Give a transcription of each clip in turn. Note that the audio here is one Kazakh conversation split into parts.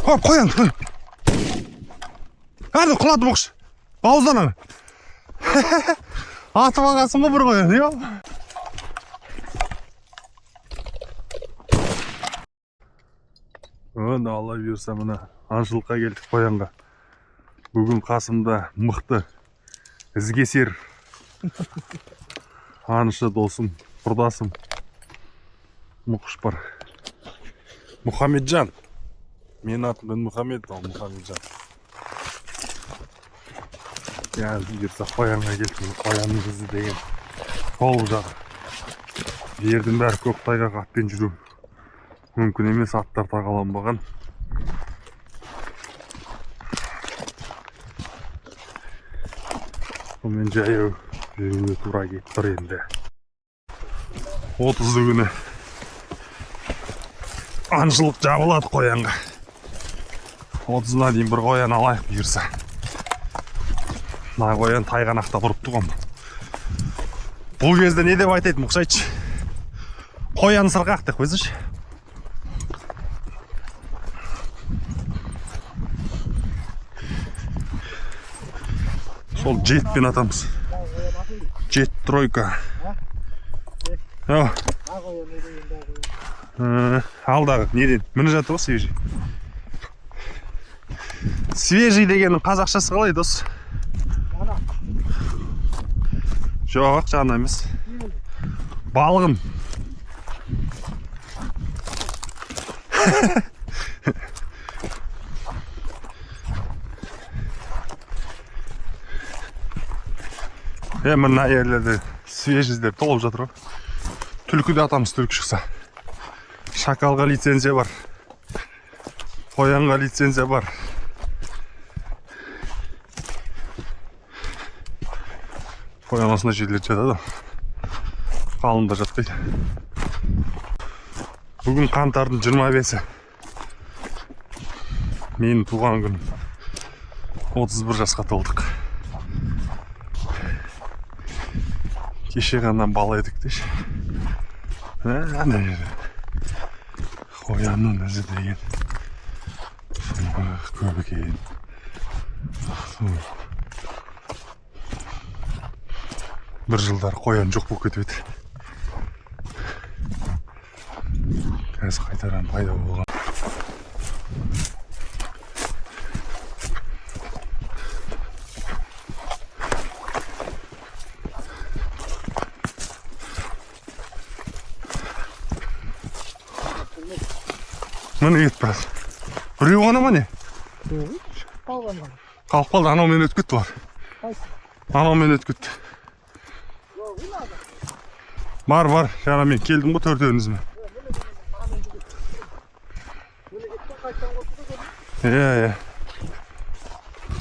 Hop koyan. Hadi kuladı boş. Bauızdan ana. Atып алғансың ба бір қоян, yo? Önde Allah buyursa mına anшылыққа келдік қоянға. Бүгін қасымда мықты ізгесер аншы досым, құрдасым мұқыш бар. Мұхамеджан. Менің атым Мұхамед, ал Мұхамеджан. Yani buyursa қоянға келдім, қоянның қызы деген толып жатыр. Жердің бәрі көктайғақ атпен жүру мүмкін емес, аттар тағаланбаған. Мен жаяу жүруге тура кетіп тұр енді. 30 күні аншылық жабылады қоянға. 30-на дейін бір қоян алайық бұйырса. Мына қоян тайғанақта тұрып тұғым. Бұл кезде не деп айтайды мұқсайтшы? Қоян сырғақ деп қойсайшы. Сол жетпен атамыз. Жет тройка. Алдағы неден? Міне жатыр ғой свежий. Свежий дегеннің қазақшасы қалай дос? Жоқ, жана емес. Балғын. Мына ерлерді свежіздер толып жатыр ғой. Түлкіде атамыз түлкі шықса. Шакалға лицензия бар. Қоянға лицензия бар. Қоян осында жерлер жатады. Қалында жатпайды. Бүгін қаңтардың 25-і. Менің туған күнім. 31 жасқа толдық. Кеше ғаннан бала едік деші. Қоянның ізі деген. Көбі кейін. Bir жылдар қоян жоқ болып кетіп еді. Қазір қайтадан пайда болған. Міне кетіп барады. Біреу ғана ма не? Қалып қалды, анаумен өтіп кетті бар. Анаумен өтіп кетті. Бар, жаңа мен келдім ғой төртеуіңізбен.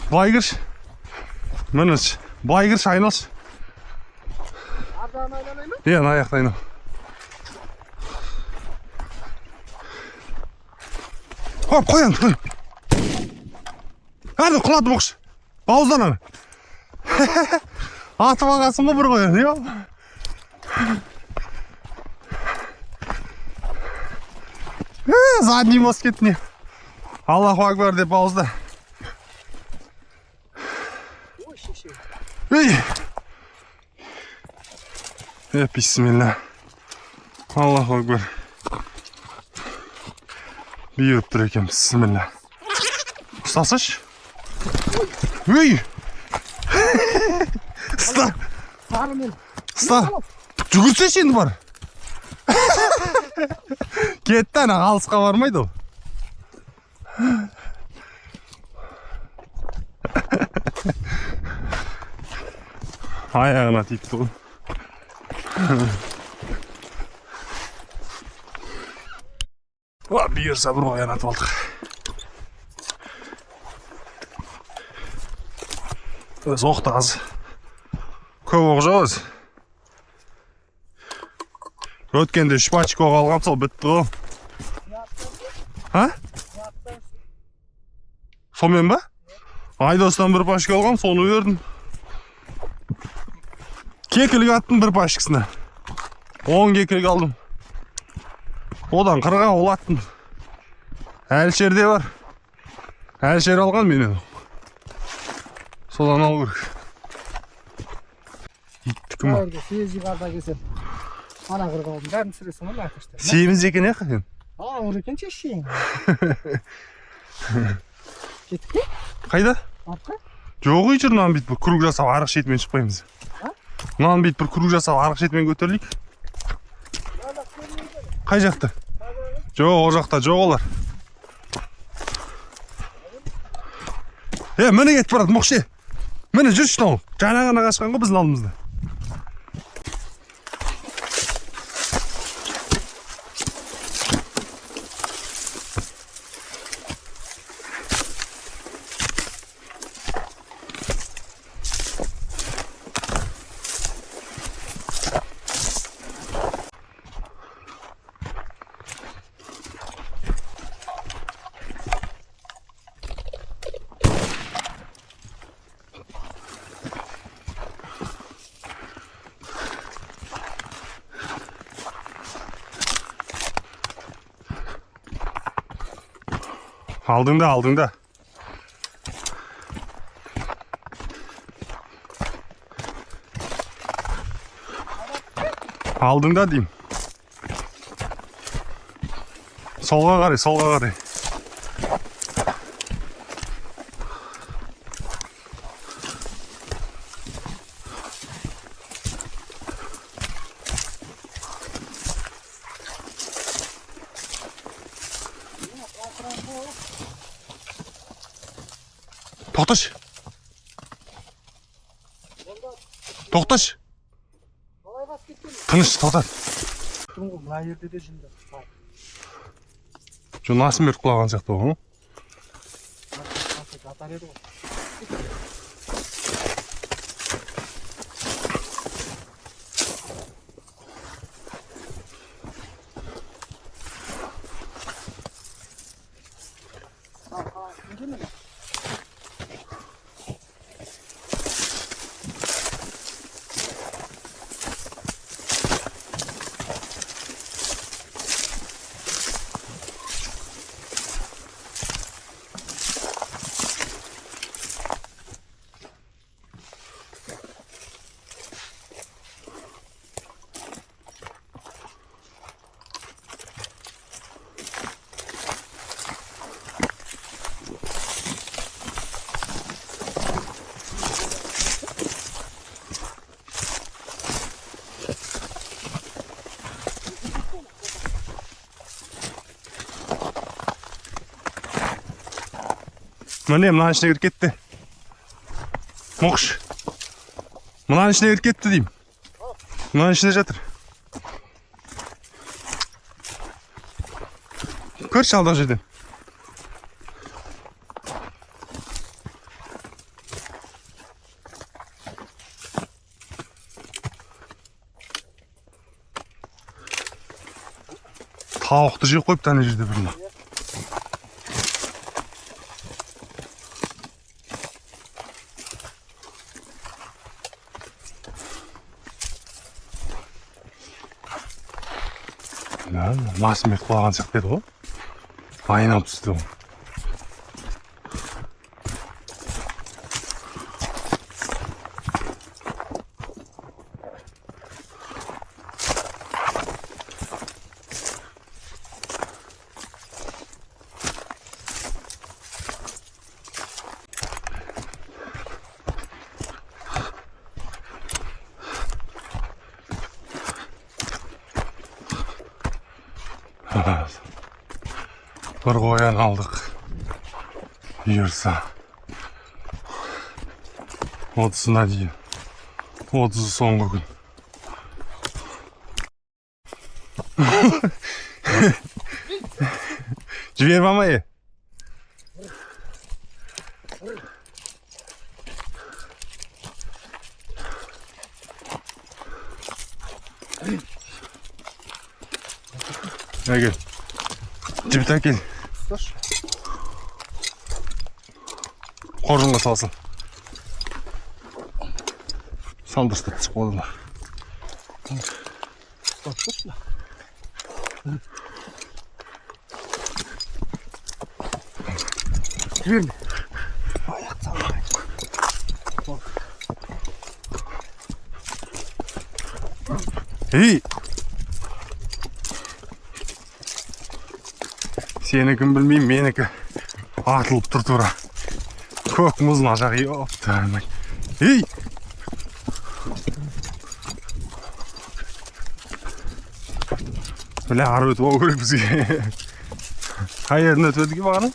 Былай кірші. Мініш, былай кірші, айналшы. Аяқты айнал. Хоп, қоян. Әді құлады бұқшы. Бауыздан аны. Атып алғансың ба бір қоян, yo? Задний мост кетті. Аллаху акбар деп бауызда. Бисмилла. Аллаху акбар. Büyüyüp dururken bismillah. Ustasış. Üy. Usta. Usta. Жүгірсе şimdi var. Кетті ана алысқа бармайды ол. Аяғына тиіпті ғой. Бұйырса бір қоян атып алдық. Өз оқты аз. Көп оқ жоқ өз. Өткенде 3 пачка оқ алғам, сол бітті ғой. Сонымен ба? Айдостан бір пачка алғам, соны өрдім. Кекілік аттым бір пачкасына. 10 кекілік алдым. Одан қырға ол аттым. Әлшерде бар. Her şey algan benim. Solan alır. Gittik mi? Hayır, siz yukarıda kesin. Ana kırık oldum. Ben sürüsün onu arkadaşlar. Siyemiz yeken ne kadar? Aa, vururken çeşeyin. Gittik mi? Kayda? Arka? Жоғы жүр мынаны бүйтіп бір круг жасап арық шетімен шықпаймыз. Мынаны бүйтіп бір круг жасап арық шетімен көтерілейік. Қай жақта? Жоқ, ол жақта жоқ олар. Міне кетіп барады мұқшы. Міне жүрші тауып. Жаңа ғана қашқан ғой біздің алдымызда. Aldığında aldığında. Aldığında diyeyim. Solga qaray, solga qaray. To'xtash. To'xtash. Tinch, to'xtat. Mына yerде де жынды. Şu nasıl bir kulağın çıktı o? Atar еді ғой. Mine mınan içine girip gitti. Mokuş. Mınan içine girip gitti diyeyim. Mınan içine jatır. Kır çaldı o жерден. Tavukты жеп қойып ана жерде бірін. Масымет құлаған сияқты еді ғой. Айналып түсті ғой. Bir koyan aldık. Yırsa. 30'una değil. 30'u son gün. Civer mamayı. Gel. Cipten gel. Қоржынға салсын. Салдырсты түсіп қолына. Ayakta verme. Ayakta verme. Hey! Seniki bilmeyeyim, meniki atılıp turtura. Kök muzun aşağı yok. Hey! Böyle ağır ötüp o görük bizi. Hayır, ne ötürdü ki bakalım?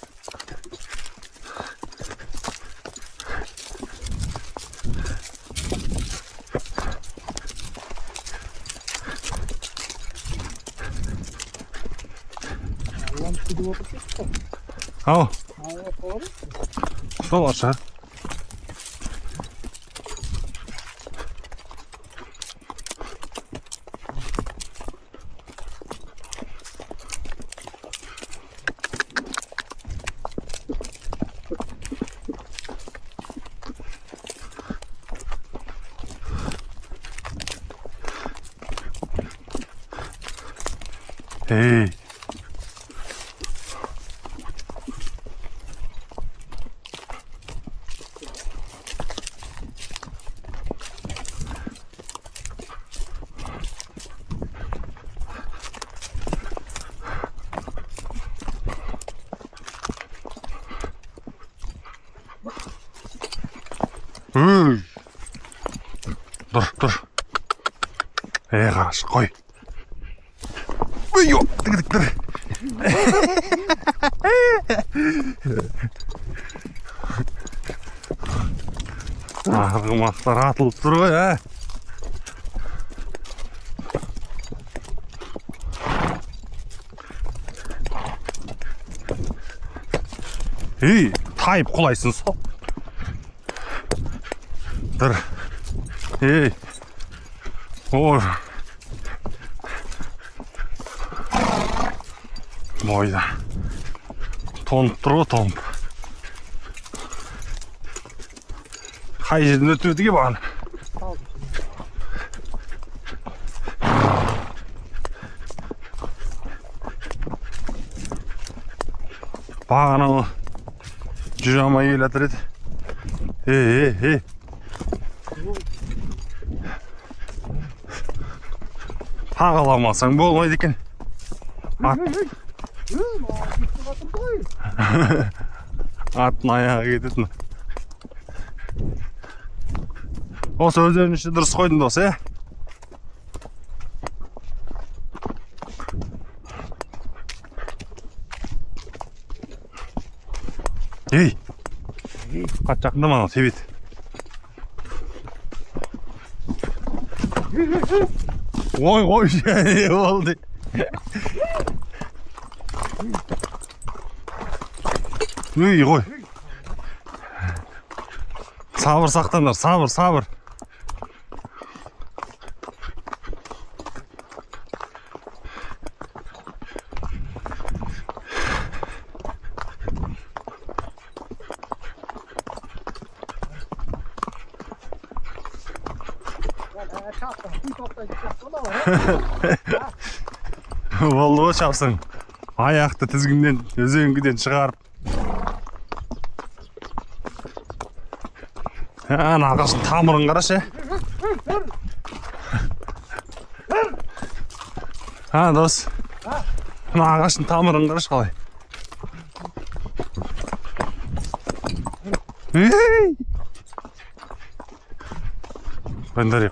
Allah'ım kudu otursun. Al, Evet doğru. sol aşağı. Hey. Hey. Dur. Karış, koy. Uyuyor. Dur. Argımaklar atılıp duruyor ha. Hey, tayip kolaysın sol. Dur. Hey. Oy. Boyda. Tomp duruyor, tomp. Hay жерден ötürdü ki bana. Sağ ol. Bağına o. Cücama iyiledir edi. Hey. Tağılamasan bolmaydı eкен. Atın ayağı кететін. Осы өздерінің ішінде дұрыс қойдың да осы, Ей! Қат жақында мана себет. Ой, не болды. Үй, қой. Сабыр сақтаңдар, сабыр. Болды ғой шапсың. Аяқты тізгінден, өзеңгіден шығарып. Ана ағаштың тамырын қарашы. Дос. Ана ағаштың тамырын қарашы қалай.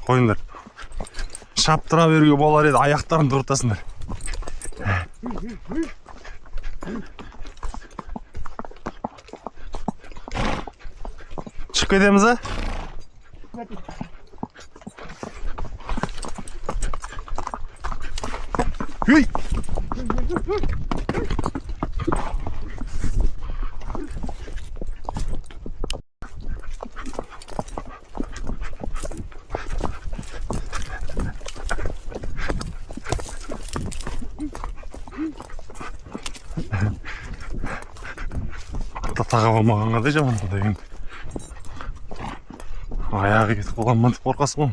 Қойыңдар. Шаптыра беруге болар еді, аяқтарын дұртасыңдар. Çıkıp gidelim ha? Hıy! Tağa olmağına da жаман деген. Аяғы кетіп болғанмын деп қорқасың ғой.